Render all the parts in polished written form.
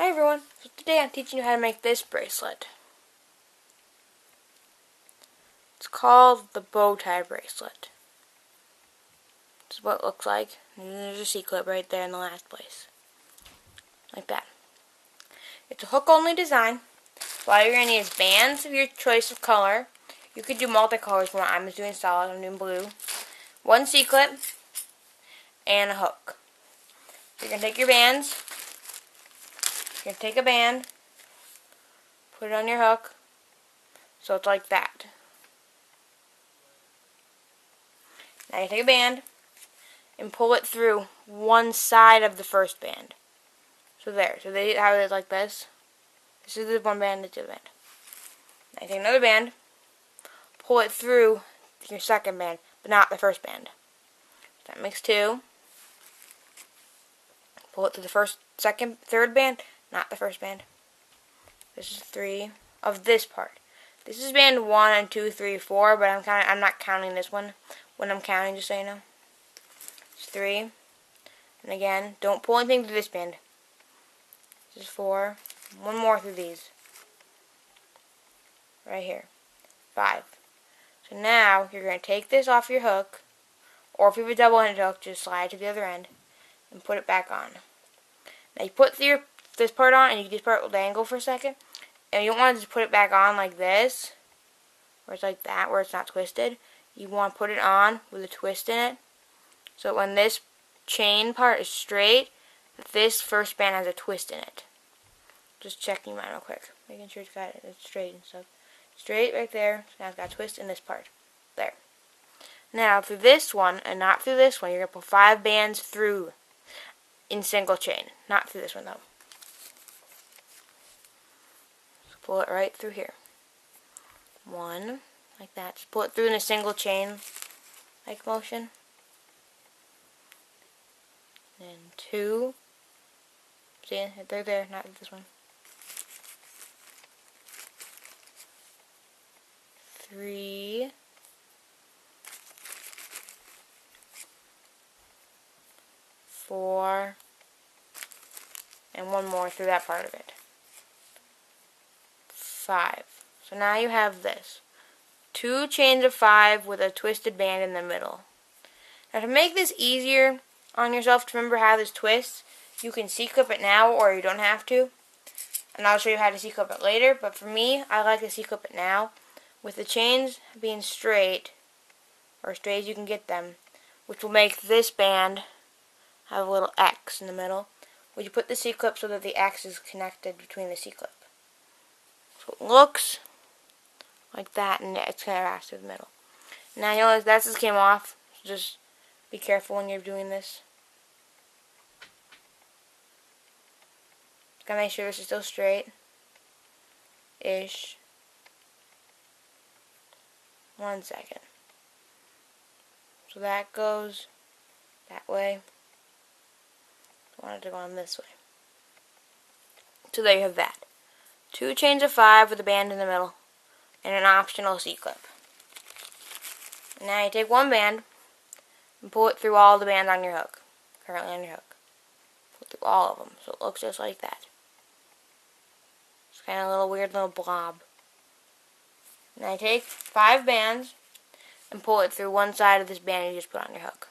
Hi everyone, so today I'm teaching you how to make this bracelet. It's called the bow tie bracelet. This is what it looks like. And there's a C-clip right there in the last place. Like that. It's a hook only design. So all you're going to need is bands of your choice of color. You could do multicolors if you want. I'm just doing solid, I'm doing blue. One C-clip and a hook. So you're going to take your bands. You're going to take a band, put it on your hook, so it's like that. Now you take a band and pull it through one side of the first band. So there. So they have it like this. This is the one band, this is the band. Now you take another band, pull it through your second band, but not the first band. So that makes two. Pull it through the first, second, third band, not the first band. This is three of this part. This is band 1 and 2, 3, 4, but I'm not counting this one when I'm counting, just so you know. It's 3. And again, don't pull anything through this band. This is 4. One more through these. Right here. 5. So now you're going to take this off your hook, or if you have a double-ended hook, just slide it to the other end and put it back on. Now you put this part on, and this part will dangle for a second. And you don't want to just put it back on like this, where it's like that, where it's not twisted. You want to put it on with a twist in it, so when this chain part is straight, this first band has a twist in it. Just checking mine real quick, making sure it's straight and stuff. Straight right there, so now it's got a twist in this part. There. Now through this one, and not through this one, you're going to pull 5 bands through in single chain. Not through this one though. Pull it right through here. 1, like that. Just pull it through in a single chain, like motion. And 2. See, they're there, not this one. 3. 4. And one more through that part of it. 5. So now you have this. 2 chains of 5 with a twisted band in the middle. Now to make this easier on yourself to remember how this twists, you can C-clip it now or you don't have to. And I'll show you how to C-clip it later, but for me, I like to C-clip it now. With the chains being straight, or straight as you can get them, which will make this band have a little X in the middle. Would you put the C-clip so that the X is connected between the C-clip? So it looks like that, and it's kind of wrapped through the middle. Now you notice that just came off, so just be careful when you're doing this. Just gotta make sure this is still straight-ish. 1 second. So that goes that way. I want it to go on this way. So there you have that. 2 chains of 5 with a band in the middle, and an optional C-clip. Now you take one band and pull it through all the bands on your hook, currently on your hook. Pull through all of them, so it looks just like that. It's kind of a little weird little blob. Now you take 5 bands and pull it through one side of this band you just put on your hook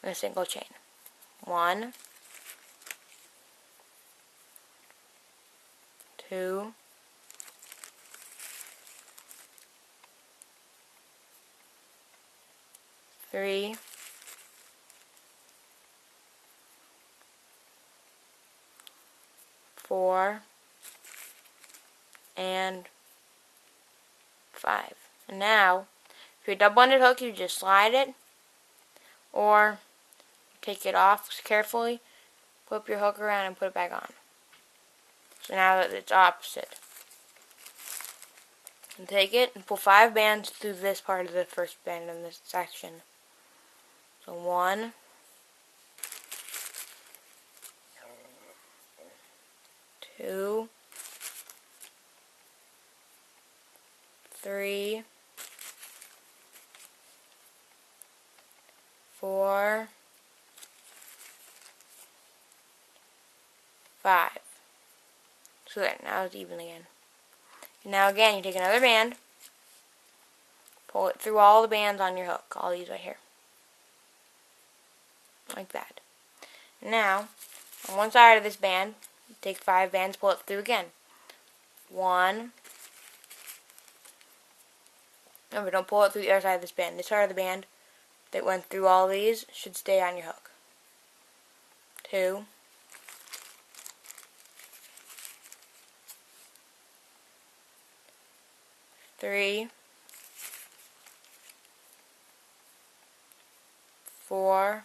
in a single chain. 1, 2, 3, 4, and 5. And now, if you're double-ended hook, you just slide it, or take it off carefully, flip your hook around, and put it back on. So now that it's opposite. And take it and pull 5 bands through this part of the first band in this section. So 1, 2, 3, 4, 5. So there, now it's even again. And now again, you take another band, pull it through all the bands on your hook, all these right here. Like that. Now, on one side of this band, take 5 bands, pull it through again. 1. Remember, don't pull it through the other side of this band. This side of the band that went through all these should stay on your hook. 2. 3. 4.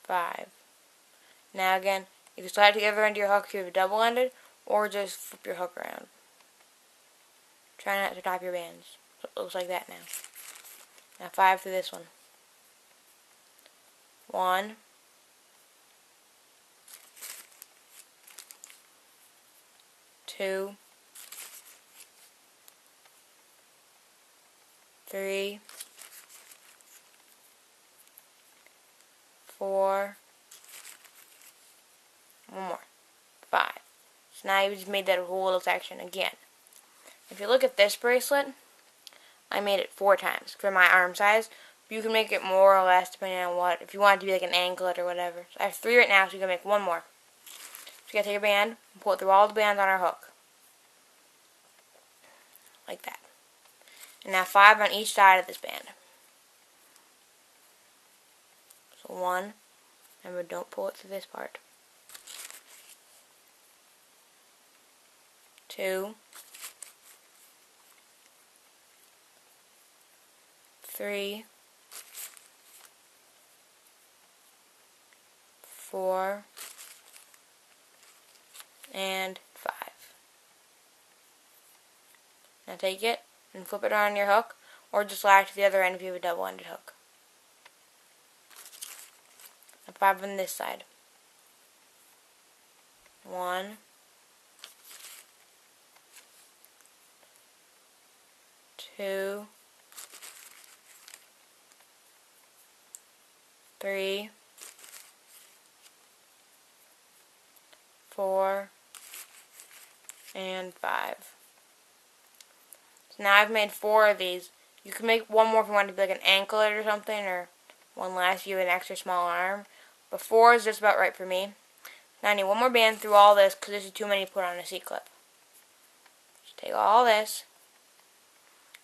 5. Now again, you can slide together into your hook if you have a double-ended, or just flip your hook around. Try not to top your bands. So it looks like that now. Now 5 through this one. 1. 2. 3. 4. One more. 5. So now you just made that whole little section again. If you look at this bracelet, I made it 4 times for my arm size. You can make it more or less depending on what. If you want it to be like an anklet or whatever. So I have 3 right now, so you can make 1 more. So you gotta take a band and pull it through all the bands on our hook. Like that. And now 5 on each side of this band. So 1. Remember, don't pull it through this part. 2. 3. 4. And 5. Now take it and flip it around your hook, or just slide it to the other end if you have a double-ended hook. And 5 on this side. 1. 2. 3. 4. And 5. So now I've made 4 of these. You can make 1 more if you want it to be like an anklet or something, or 1 less if you have an extra small arm. But 4 is just about right for me. Now I need 1 more band through all this because this is too many to put on a C-clip. Just take all this,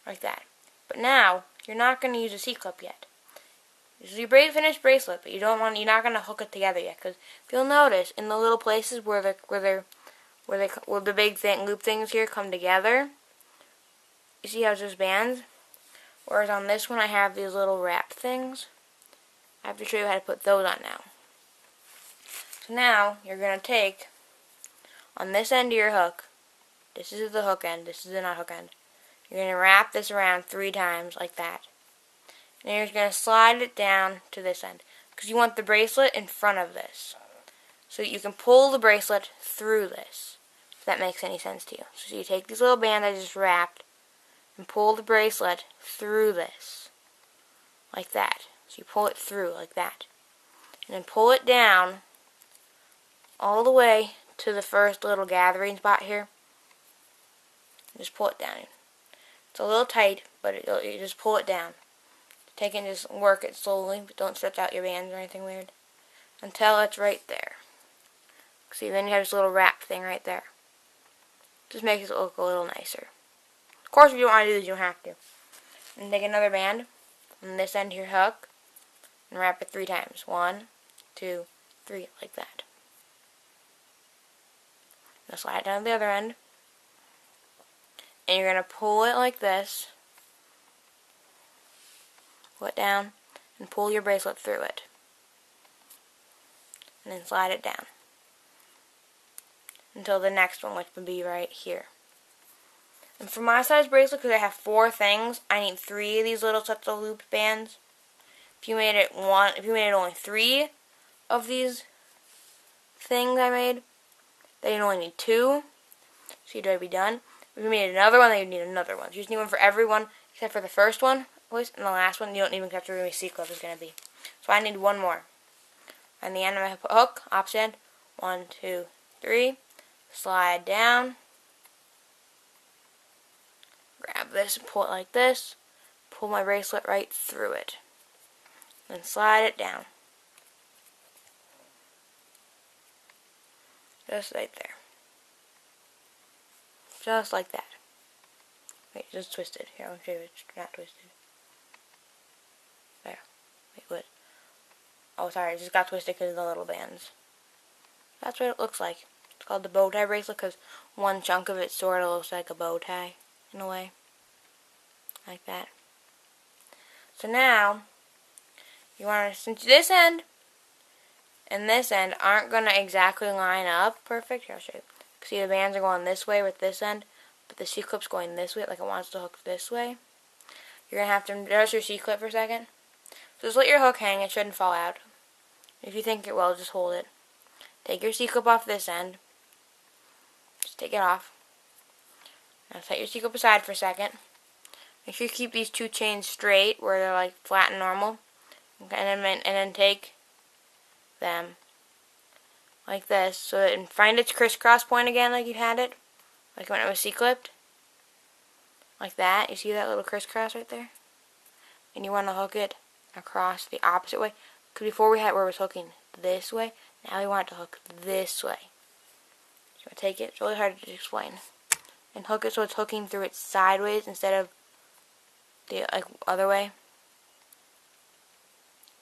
like that. But now, you're not going to use a C-clip yet. This is your finished bracelet, but you're not going to hook it together yet. Because if you'll notice, in the little places where the big loop things here come together, you see how it's just bands? Whereas on this one I have these little wrap things. I have to show you how to put those on now. So now, you're going to take, on this end of your hook, this is the hook end, this is the not hook end. You're going to wrap this around 3 times, like that. And you're going to slide it down to this end. Because you want the bracelet in front of this. So you can pull the bracelet through this. If that makes any sense to you. So you take these little bands I just wrapped, and pull the bracelet through this. Like that. So you pull it through, like that. And then pull it down all the way to the first little gathering spot here. Just pull it down. It's a little tight, but you just pull it down. Take it and just work it slowly, but don't stretch out your bands or anything weird. Until it's right there. See, then you have this little wrap thing right there. Just makes it look a little nicer. Of course, if you don't want to do this, you don't have to. And take another band on this end of your hook and wrap it 3 times. 1, 2, 3, like that. Now slide it down to the other end. And you're going to pull it like this. Pull it down and pull your bracelet through it. And then slide it down. Until the next one, which would be right here. And for my size bracelet, because I have 4 things, I need 3 of these little sets of looped bands. If you made it only 3 of these things I made, then you only need 2. So you'd already be done. If you made another one, then you'd need another one. So you just need one for every one, except for the first one, and the last one. You don't need one except for where my C-clip is going to be. So I need 1 more. On the end of my hook, opposite end, 1, 2, 3, slide down, grab this and pull it like this, pull my bracelet right through it, then slide it down, just right there, just like that. Wait, just twisted. Here, I'll show you it's not twisted. There. Wait, what? Oh, sorry, it just got twisted because of the little bands. That's what it looks like. It's called the bow tie bracelet because one chunk of it sort of looks like a bow tie, in a way. Like that. So now, you want to, since this end and this end aren't going to exactly line up perfect, here, I'll show you. See, the bands are going this way with this end, but the C-clip's going this way, like it wants to hook this way. You're going to have to adjust your C-clip for a second. So just let your hook hang, it shouldn't fall out. If you think it will, just hold it. Take your C-clip off this end. Just take it off. Now set your C-clip aside for a second. Make sure you keep these two chains straight, where they're like flat and normal. And then take them like this, so that, and find its crisscross point again like you had it. Like when it was C-clipped. Like that. You see that little crisscross right there? And you want to hook it across the opposite way. Because before we had where it was hooking this way, now we want it to hook this way. So I take it, it's really hard to explain. And hook it so it's hooking through it sideways instead of the other way.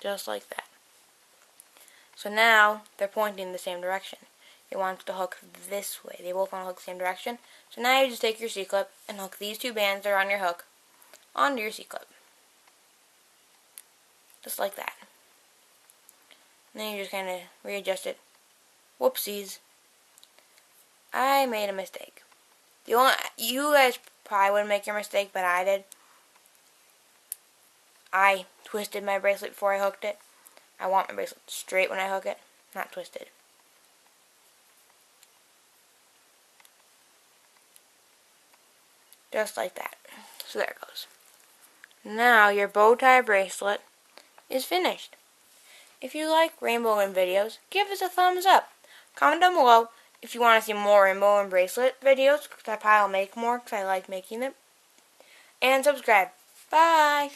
Just like that. So now they're pointing in the same direction. You want it to hook this way. They both want to hook the same direction. So now you just take your C-clip and hook these two bands that are on your hook onto your C-clip. Just like that. And then you just kind of readjust it. Whoopsies. I made a mistake. You guys probably wouldn't make your mistake, but I did. I twisted my bracelet before I hooked it. I want my bracelet straight when I hook it, not twisted. Just like that. So there it goes. Now your bow tie bracelet is finished. If you like rainbow and videos, give us a thumbs up. Comment down below if you want to see more rainbow and bracelet videos, because I probably will make more because I like making them. And subscribe. Bye!